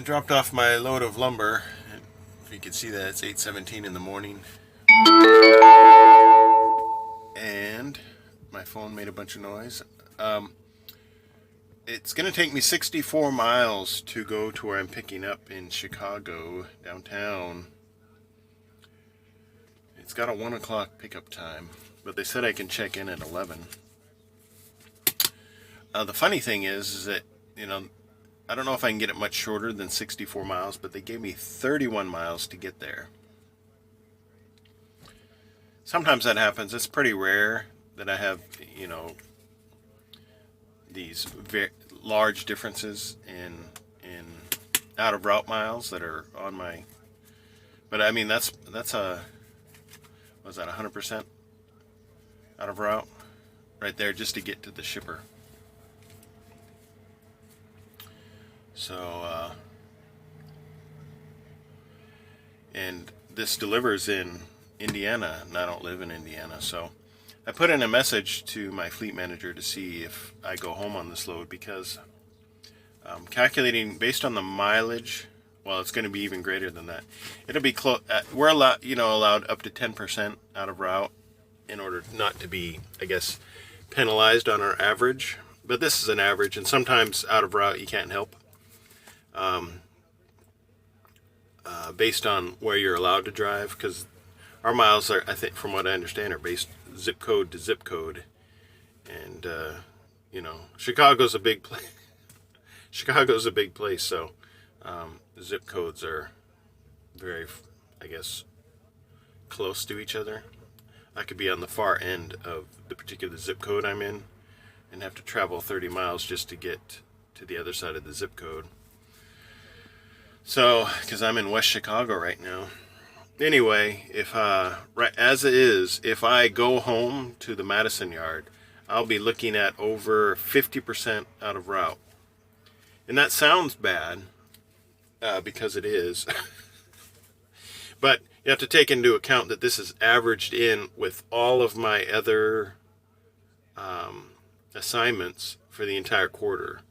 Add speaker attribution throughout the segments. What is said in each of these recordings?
Speaker 1: I dropped off my load of lumber. If you can see that, it's 8:17 in the morning. And my phone made a bunch of noise. It's going to take me 64 miles to go to where I'm picking up in Chicago, downtown. It's got a 1 o'clock pickup time, but they said I can check in at 11. The funny thing is that, I don't know if I can get it much shorter than 64 miles, but they gave me 31 miles to get there. Sometimes that happens. It's pretty rare that I have, these very large differences in out of route miles that are on my. But I mean, that's a, was that 100% out of route right there just to get to the shipper. So, and this delivers in Indiana, and I don't live in Indiana, so I put in a message to my fleet manager to see if I go home on this load, because calculating based on the mileage, well, it's going to be even greater than that. It'll be close. We're allowed up to 10% out of route in order not to be, I guess, penalized on our average. But this is an average, and sometimes out of route you can't help. Based on where you're allowed to drive, because our miles are, I think, from what I understand, are based zip code to zip code, and Chicago's a big place. Chicago's a big place, so zip codes are very, I guess, close to each other. I could be on the far end of the particular zip code I'm in and have to travel 30 miles just to get to the other side of the zip code. So, because I'm in West Chicago right now. Anyway, right as it is, if I go home to the Madison yard, I'll be looking at over 50% out of route. And that sounds bad, because it is. But you have to take into account that this is averaged in with all of my other assignments for the entire quarter.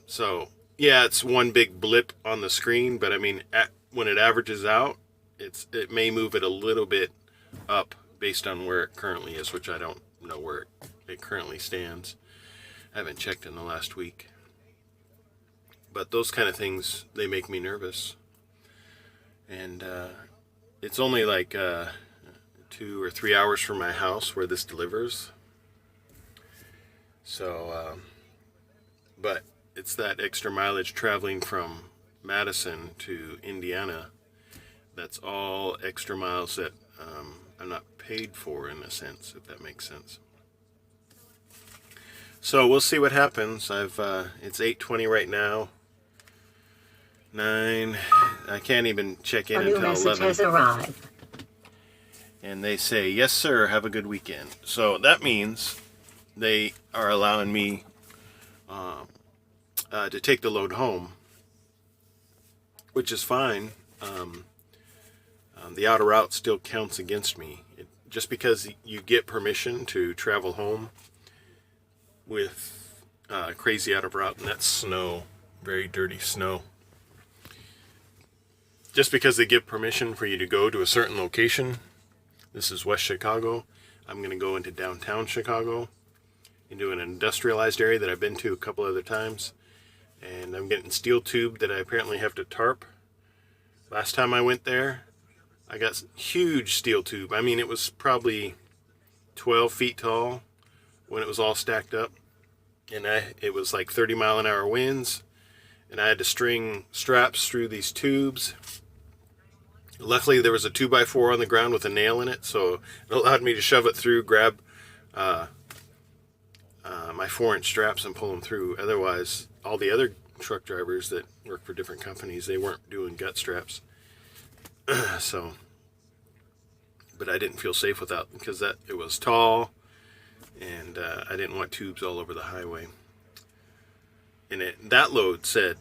Speaker 1: So, yeah, it's one big blip on the screen, but I mean, when it averages out, it may move it a little bit up based on where it currently is, which I don't know where it currently stands. I haven't checked in the last week. But those kind of things, they make me nervous. And it's only like 2 or 3 hours from my house where this delivers. So, but it's that extra mileage traveling from Madison to Indiana. That's all extra miles that I'm not paid for, in a sense, if that makes sense. So we'll see what happens. It's 8:20 right now. 9. I can't even check in until 11. A new message has arrived. And they say, "Yes, sir. Have a good weekend." So that means they are allowing me to take the load home, which is fine. The outer route still counts against me. Just because you get permission to travel home with crazy out of route, and that's snow, very dirty snow. Just because they give permission for you to go to a certain location, this is West Chicago. I'm going to go into downtown Chicago, into an industrialized area that I've been to a couple other times. And I'm getting steel tube that I apparently have to tarp. Last time I went there, I got huge steel tube. I mean, it was probably 12 feet tall when it was all stacked up. And it was like 30-mile-an-hour winds. And I had to string straps through these tubes. Luckily, there was a 2x4 on the ground with a nail in it, so it allowed me to shove it through, grab my 4-inch straps and pull them through. Otherwise, all the other truck drivers that work for different companies, they weren't doing gut straps. So, but I didn't feel safe without, because it was tall, and I didn't want tubes all over the highway. And that load said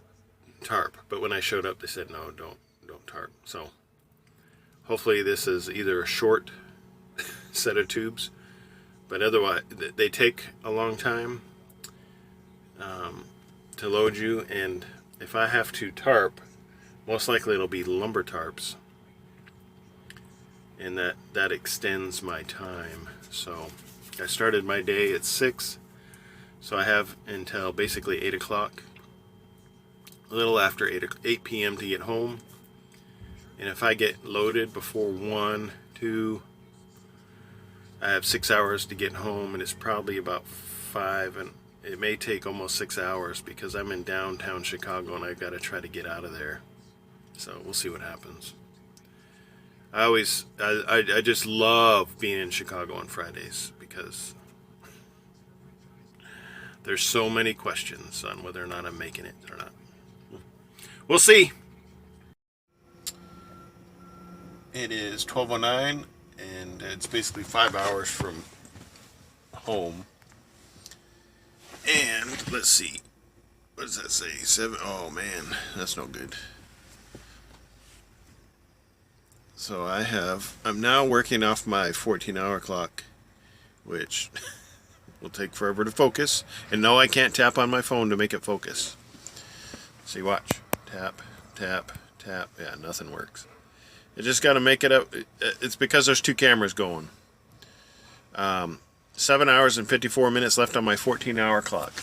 Speaker 1: tarp, but when I showed up, they said no, don't tarp. So hopefully this is either a short set of tubes, but otherwise they take a long time to load you, and if I have to tarp, most likely it'll be lumber tarps, and that extends my time. So I started my day at 6, so I have until basically 8 o'clock, a little after 8 p.m. to get home. And if I get loaded before 1, 2, I have 6 hours to get home, and it's probably about 5, and it may take almost 6 hours because I'm in downtown Chicago and I've got to try to get out of there. So we'll see what happens. I just love being in Chicago on Fridays because there's so many questions on whether or not I'm making it or not. We'll see. It is 12:09 and it's basically 5 hours from home. And let's see. What does that say? 7. Oh man, that's no good. So I'm now working off my 14-hour clock, which will take forever to focus. And no, I can't tap on my phone to make it focus. See, watch. Tap, tap, tap. Yeah, nothing works. You just got to make it up. It's because there's 2 cameras going. 7 hours and 54 minutes left on my 14-hour clock.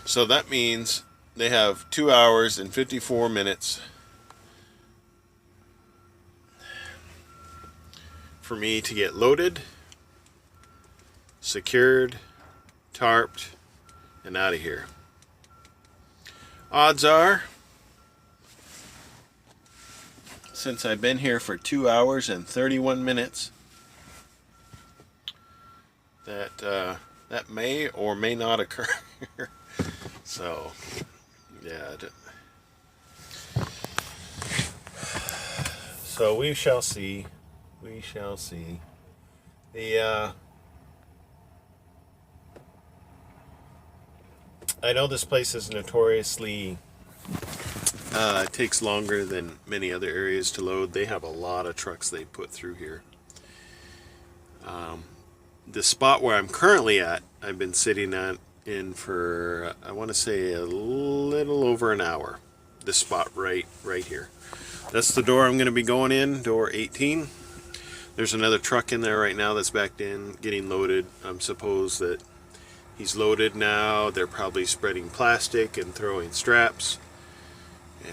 Speaker 1: So that means they have 2 hours and 54 minutes for me to get loaded, secured, tarped, and out of here. Odds are, since I've been here for 2 hours and 31 minutes, that may or may not occur. So, yeah. So we shall see. We shall see. I know this place is notoriously it takes longer than many other areas to load. They have a lot of trucks they put through here. The spot where I'm currently at, I've been sitting in for I want to say a little over an hour. This spot right here. That's the door I'm going to be going in, door 18. There's another truck in there right now that's backed in, getting loaded. I'm supposed that he's loaded now. They're probably spreading plastic and throwing straps.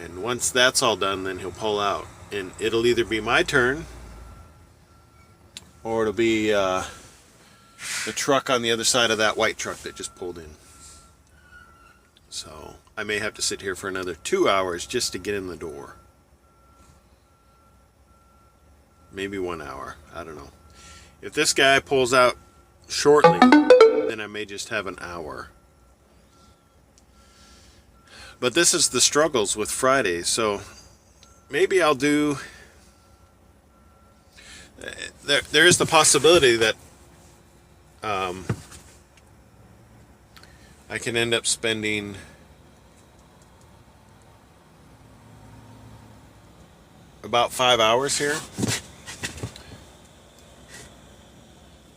Speaker 1: And once that's all done, then he'll pull out. And it'll either be my turn, or it'll be the truck on the other side of that white truck that just pulled in. So I may have to sit here for another 2 hours just to get in the door. Maybe 1 hour. I don't know. If this guy pulls out shortly, then I may just have an hour. But this is the struggles with Fridays. So maybe I'll do... There is the possibility that I can end up spending about 5 hours here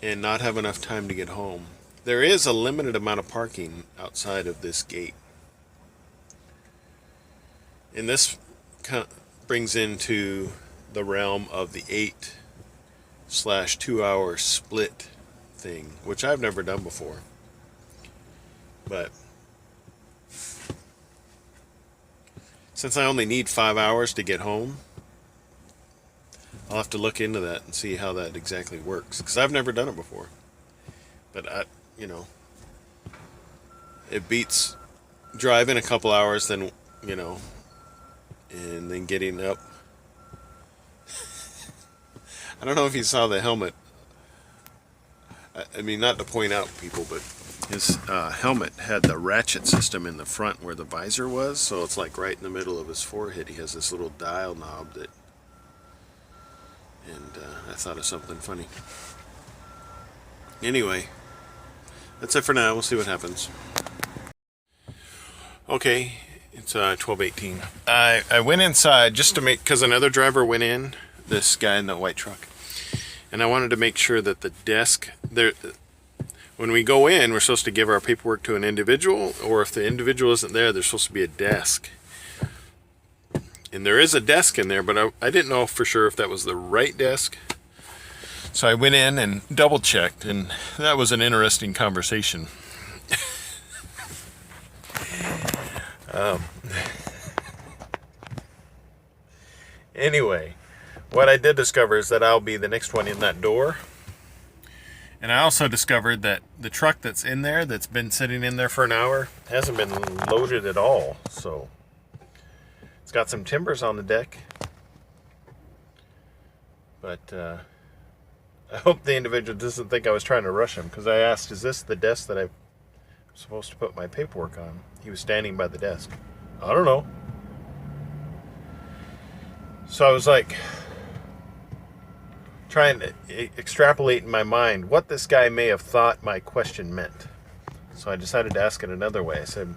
Speaker 1: and not have enough time to get home. There is a limited amount of parking outside of this gate. And this brings into the realm of the 8/2 hour split thing, which I've never done before. But since I only need 5 hours to get home, I'll have to look into that and see how that exactly works, because I've never done it before. But it beats driving a couple hours, then and then getting up. I don't know if you saw the helmet. I mean, not to point out people, but his helmet had the ratchet system in the front where the visor was, so it's like right in the middle of his forehead. He has this little dial knob that, and I thought of something funny. Anyway, that's it for now. We'll see what happens. Okay, it's 12:18. I went inside just to because another driver went in, this guy in the white truck, and I wanted to make sure that the desk there, when we go in, we're supposed to give our paperwork to an individual, or if the individual isn't there, there's supposed to be a desk. And there is a desk in there, but I didn't know for sure if that was the right desk. So I went in and double checked, and that was an interesting conversation. Anyway, what I did discover is that I'll be the next one in that door. And I also discovered that the truck that's in there, that's been sitting in there for an hour, hasn't been loaded at all. So it's got some timbers on the deck. But I hope the individual doesn't think I was trying to rush him, because I asked, is this the desk that I'm supposed to put my paperwork on? He was standing by the desk. I don't know. So I was like, trying to extrapolate in my mind what this guy may have thought my question meant. So I decided to ask it another way. I said,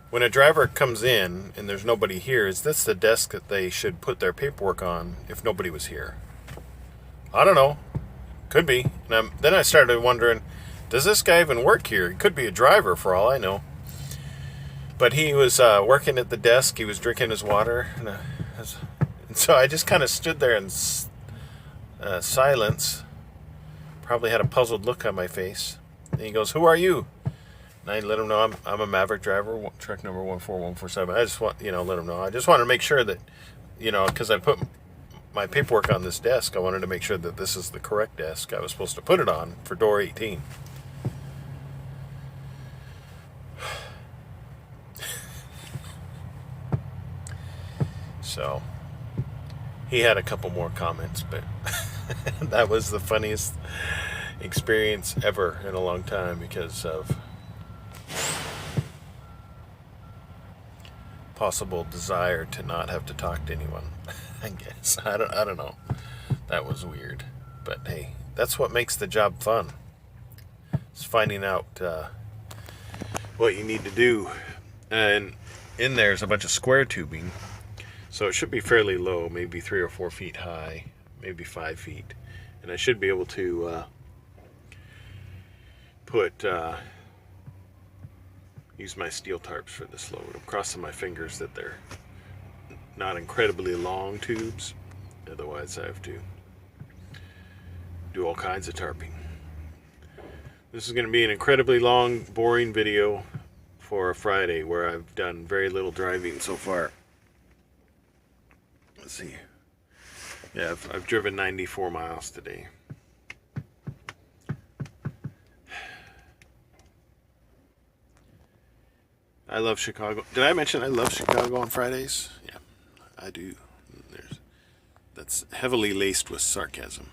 Speaker 1: when a driver comes in and there's nobody here, is this the desk that they should put their paperwork on if nobody was here? I don't know. Could be. And then I started wondering, does this guy even work here? He could be a driver for all I know. But he was working at the desk. He was drinking his water. And so I just kind of stood there in silence. Probably had a puzzled look on my face. And he goes, "Who are you?" And I let him know I'm a Maverick driver, truck number 14147. I just want, let him know. I just wanted to make sure that, because I put my paperwork on this desk, I wanted to make sure that this is the correct desk I was supposed to put it on for door 18. So he had a couple more comments, but that was the funniest experience ever in a long time because of possible desire to not have to talk to anyone. I guess I don't know. That was weird, but hey, that's what makes the job fun. It's finding out what you need to do. And in there's a bunch of square tubing. So it should be fairly low, maybe 3 or 4 feet high, maybe 5 feet. And I should be able to use my steel tarps for this load. I'm crossing my fingers that they're not incredibly long tubes. Otherwise I have to do all kinds of tarping. This is going to be an incredibly long, boring video for a Friday where I've done very little driving so far. Let's see. Yeah, I've driven 94 miles today. I love Chicago. Did I mention I love Chicago on Fridays? Yeah, I do. That's heavily laced with sarcasm.